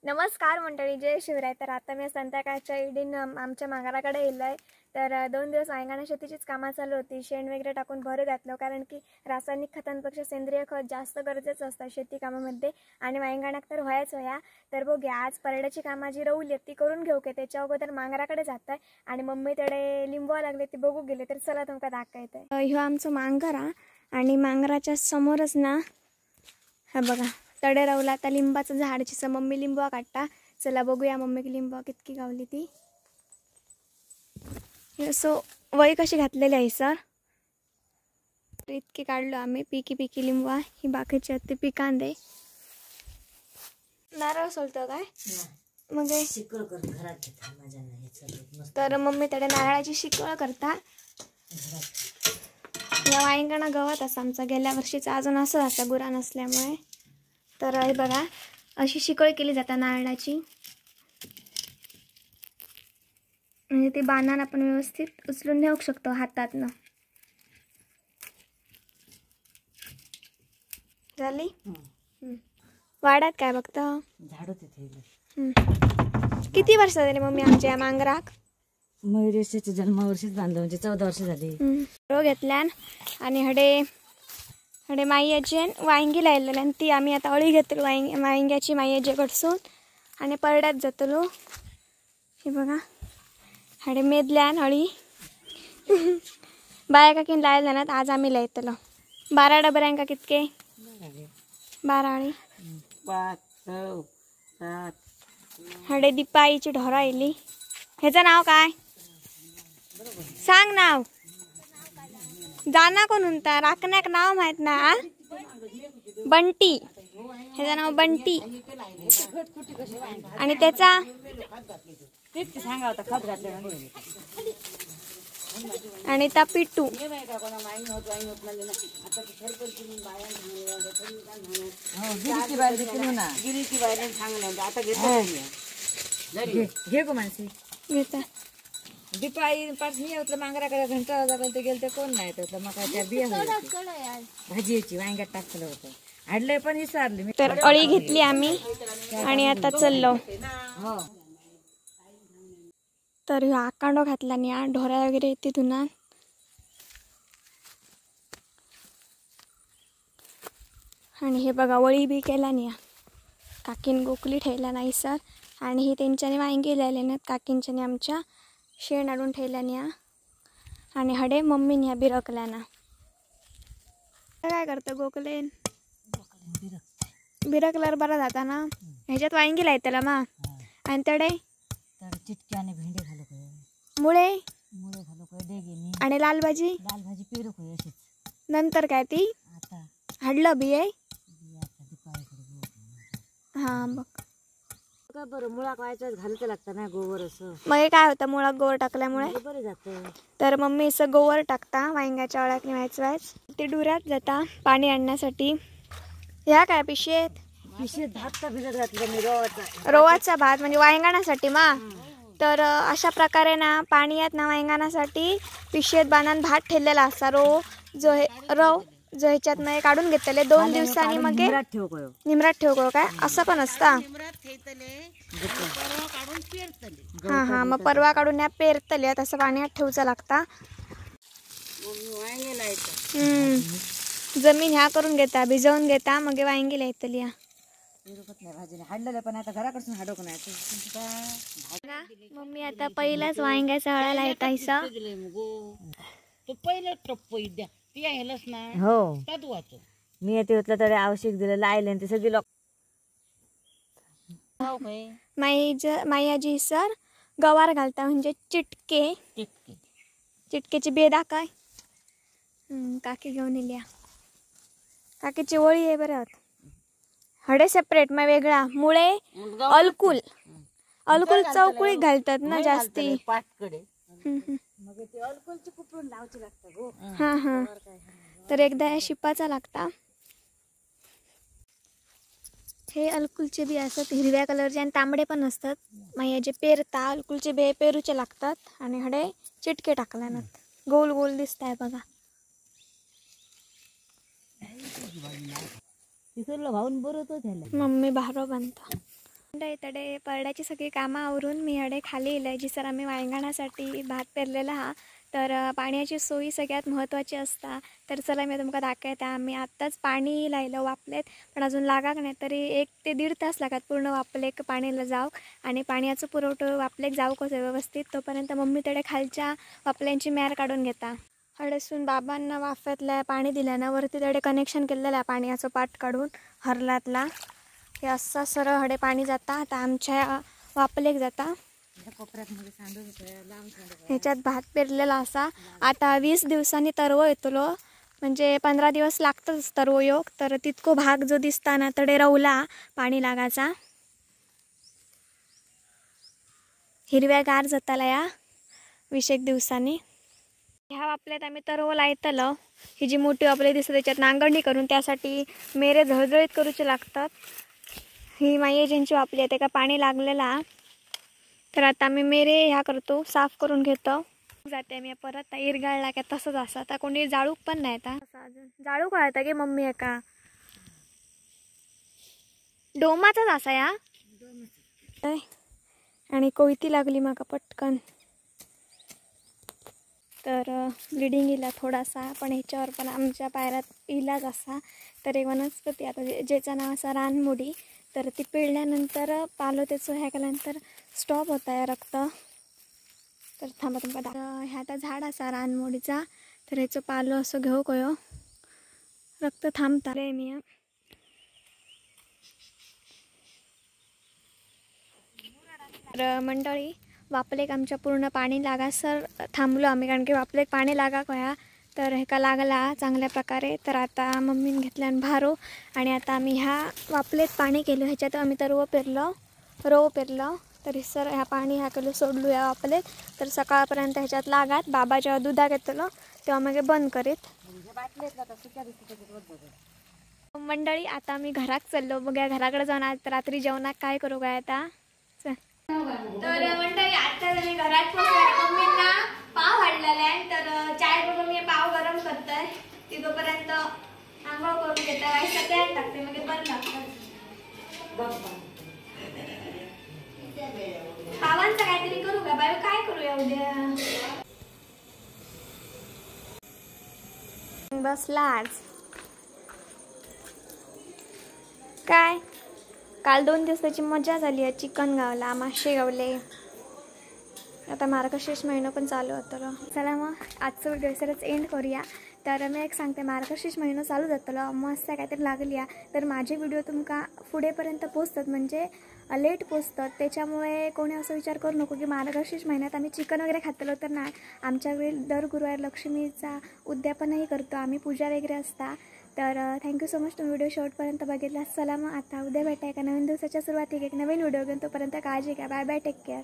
नमस्कार मंडळी, जय शिवराय. तर आता मी संध्याकाळच्या इडीन आमच्या माघाराकडे येलो आहे. तर 2 दिवस वांगणा शेतीचीच कामं चालू होती. शेण वगैरे टाकून भरू घातलं, कारण की रासायनिक खतांपेक्षा सेंद्रिय खत जास्त गरजेचं असतं शेती कामामध्ये. आणि वांगणाक तर व्हायच होया. तर बघूया, आज परड्याची कामं जी रवली ती करून घेऊ की त्याच्या अगोदर मांगराकडे जात आहे. आणि मम्मी तडे लिंबवा लागले ती बघू गेले. तर चला तुमका दाखवते. ह्यो आमचं मांगर हा. आणि मांगराच्या समोरच ना हा बघा तडे रवला. आता लिंबाचं झाडाची मम्मी लिंबवा काढता. चला बघूया मम्मी लिंबवा कितकी गावली ती. सो वय कशी घातलेली आहे सर. इतकी काढलो आम्ही. पिकी लिंबवा ही बाकीची आहेत ते पिकांदे. नारळ सोलतो काय मग शिकळ कर घरात तर मम्मी त्याला नारळाची शिकळ करता. या वाईंगणा गवत असा आमचा गेल्या वर्षीचा अजून असं असा गुरा नसल्यामुळे. तर हे बघा अशी शिकळ केली जाता नारळाची. म्हणजे ती बाणान आपण व्यवस्थित उचलून नेऊ शकतो हातातनं. झाली. वाड्यात काय बघता झाडू तिथे किती वर्ष झाली मम्मी आमच्या या मांगराक. मयुरेशाच्या जन्मावर्षीच बांधलं, म्हणजे 14 वर्ष झाली. रो घेतल्यान आणि हडे माईयाची वांगी लायलेली आणि ती आम्ही आता अळी घेतलो वांग्याची माईयाची कडसून आणि परड्यात जातलो. हे बघा हडे मेदल्यान अळी बाया काकीन लायला ना. आज आम्ही लायतलो 12 डबऱ्यांका कितके 12 अळी. 5 6 7 हडे दिपाईची ढोरा येली. ह्याचं नाव काय सांग नाव. जाना कोण म्हणता राखण्याक नाव माहित ना. बंटी. ह्याचं नाव बंटी. आणि त्याचा आणि ता पिट्टू. घे गो माणसे घेता दीपाई पाच मी होतलं मांगराकडे घंटा जागल ते गेल ते कोण नाही तर मग काय त्या बिया भाजीची वांग्यात टाकलं होतं. हाडलंय पण विसरली मी. तर अळी घेतली आम्ही आणि आता चाललो. तर ह्यो आकांडो घातला नी ढोऱ्या वगैरे येते तुना. आणि हे बघा वळी बी केला नी काकीन गोकली ठेवला नाही सर. आणि ही त्यांच्याने वांगी लायले नाहीत काकींच्याने आमच्या शेण आणून ठेवल्या नी. आणि हडे मम्मीने ह्या बिरकल्या ना. काय करतं गोकलेन बिरकल्यावर बरा जाता ना. ह्याच्यात वांगी लायतला मा. आणि तडे चिटकी आणि भेंडी घालू काय मुळे घालू काय देगे आणि लाल भाजी पेरू काय अशीच. नंतर काय ती आता हाडलं बी आहे. हा बघ काय बरं मुळा व्हायचं घालतं लागतं ना गोवर असं. मग हे काय होतं मुळात गोवर टाकल्यामुळे बरं जातं. तर मम्मी असं गोवर टाकता वांग्याच्या अळ्यात व्हायच ते डुऱ्यात जाता पाणी आणण्यासाठी. ह्या काय पिशेत भात भिजत घातलं मी रोवाचा भात म्हणजे वांगणासाठी मा. तर अशा प्रकारे ना पाणी येत ना वांगणासाठी पिशेत बांधून भात ठेवलेला असा जो ह्याच्यात नाही काढून घेतले 2 दिवसांनी मग निमरात ठेव काय असं पण असता. हा मग परवा काढून या पेरतले तसं पाण्यात ठेवचं लागता. जमीन ह्या करून घेता भिजवून घेता मग वांगी लायतली. हाडलेलं पण आता घराकडून हाडोक नाही. मम्मी आता पहिलाच वांग्याच्या अळ्याला येतायसा. पहिलं टप्प द्या ती आहेलच ना. हो त्यात वाचो मी येते होतलं तरी आवश्यक दिलं लायले ते सगळी लोक. मायाजी सर गवार घालता म्हणजे चिटकेची बेदा काय काकी घेऊन येल्या. काकीची ओळी आहे बरं. हडे सेपरेट मग वेगळा मुळे अलकुल चौकुळी घालतात ना जास्ती. पाठकडे हा तर एकदा या शिपाचा लागता. हे अलकुलचे बी असतात हिरव्या कलरचे आणि तांबडे पण असतात. मग जे पेरता अलकुलचे बे पेरूचे लागतात. आणि हडे चिटके टाकल्या ना गोल गोल दिसत आहे बघा. तिकडलं भाऊन बरं तो झालं. मम्मी बाहेर बांधता इतडे परड्याची सगळी कामं आवरून मी हडे खाली येयले जिसर आम्ही वांगणासाठी भात पेरलेला हा. तर पाण्याची सोयी सगळ्यात महत्त्वाची असता. तर चला मी तुमका दाखवते. आम्ही आत्ताच पाणी लायलं वापलेत पण अजून लागाक नाही. तरी 1 ते 1.5 तास लागतात पूर्ण वापलेक पाणीला जाऊ आणि पाण्याचं पुरवठा वापलेक जाऊ कसं व्यवस्थित. तोपर्यंत मम्मी तडे खालच्या वापल्यांची मॅर काढून घेता. हडेसून बाबांना वाफ्यातल्या पाणी दिल्यानं वरती तडे कनेक्शन केलेलं आहे पाण्याचं पाट काढून हरलातला. हे असं सरळ हडे पाणी जाता. आता आमच्या वापलेक जाता. ह्याच्यात भात पेरलेला असा. आता 20 दिवसांनी तरव येतलो म्हणजे 15 दिवस लागतच तरव योग. तर तितको भाग जो दिसताना तडे रवला पाणी लागाचा. हिरव्यागार जाताला या 20 दिवसांनी. ह्या वापल्यात आम्ही तरव लायतलो. ही जी मोठी वापले दिसत त्याच्यात नांगरणी करून त्यासाठी मेरे झळझळीत करूचे लागतात. ही माई एजंटची वापली आहे का पाणी लागलेला. तर आता आम्ही मेरे ह्या करतो साफ करून घेतो. जाते मी परत इरगाळला का तसंच असं. आता कोणी जाळूक पण नाही. आता अजून जाळू कळता की मम्मी एका डोमाचाच असा या. आणि कोयती लागली माका पटकन. तर ब्लिडिंग इला थोडासा पण ह्याच्यावर पण आमच्या पायरात इलाज असा. तर एक वनस्पती आता ज्याचं नाव असा रानमुडी. तर ती पिळल्यानंतर पालो त्याचं ह्या केल्यानंतर स्टॉप होता आहे रक्त. तर थांबा तुमका ह्या आता झाड असा रानमुडीचा. तर ह्याचं पालो असं घेऊ कयो रक्त थांबता रे मी. तर मंडळी वापलेक आमच्या पूर्ण पाणी लागासर थांबलो आम्ही कारण की वापलेक पाणी लागा कया. तर ह्याका लागला चांगल्या प्रकारे. तर आता मम्मीने घेतल्यान भारो आणि आता आम्ही ह्या वापलेत पाणी केलं. ह्याच्यात आम्ही तर रव पेरलं. तर सर ह्या पाणी ह्या केलं सोडलो या वापलेत. तर सकाळपर्यंत ह्याच्यात लागात. बाबा जेव्हा दुधा घेतलं तेव्हा मग बंद करीत. मंडळी आता आम्ही घरात चाललो. बघा घराकडे जाऊन आज रात्री जेवणाक काय करू काय आता. तर मंडळी आता मी घरात पोहोचले. मम्मींना पाव वाढलेला आहे. तर चाय करून मी पाव गरम करतोय. ती तोपर्यंत आंघोळ करून घेते. वाईट तयार टाकते म्हणजे बंद लागतात. पावांचं काहीतरी करू का बाई. काय करूया उद्या. बसला आज काय काल 2 दिवसाची मजा झाली आहे. चिकन गावला मासे गावले. आता मार्गशीर्ष महिना पण चालू होतो. चला मग आजचं व्हिडिओ सरच एंड करूया. तर मी एक सांगते मार्गशीर्ष महिना चालू जातलो मस्त काहीतरी लागली आहे. तर माझे व्हिडिओ तुमका पुढेपर्यंत पोचतात म्हणजे लेट पोचतात. त्याच्यामुळे कोणी असं विचार करू नको की मार्गशीर्ष महिन्यात आम्ही चिकन वगैरे खातलो. तर नाही आमच्याकडे दर गुरुवार लक्ष्मीचा उद्यापनही करतो आम्ही. पूजा वगैरे असता. तर थँक्यू सो मच तुम्ही व्हिडिओ शेवटपर्यंत बघितला. चला मग आता उद्या भेटा एका नवीन दिवसाच्या सुरुवातीक एक नवीन व्हिडिओ घेऊन. तोपर्यंत काळजी घ्या. Bye bye. Take care.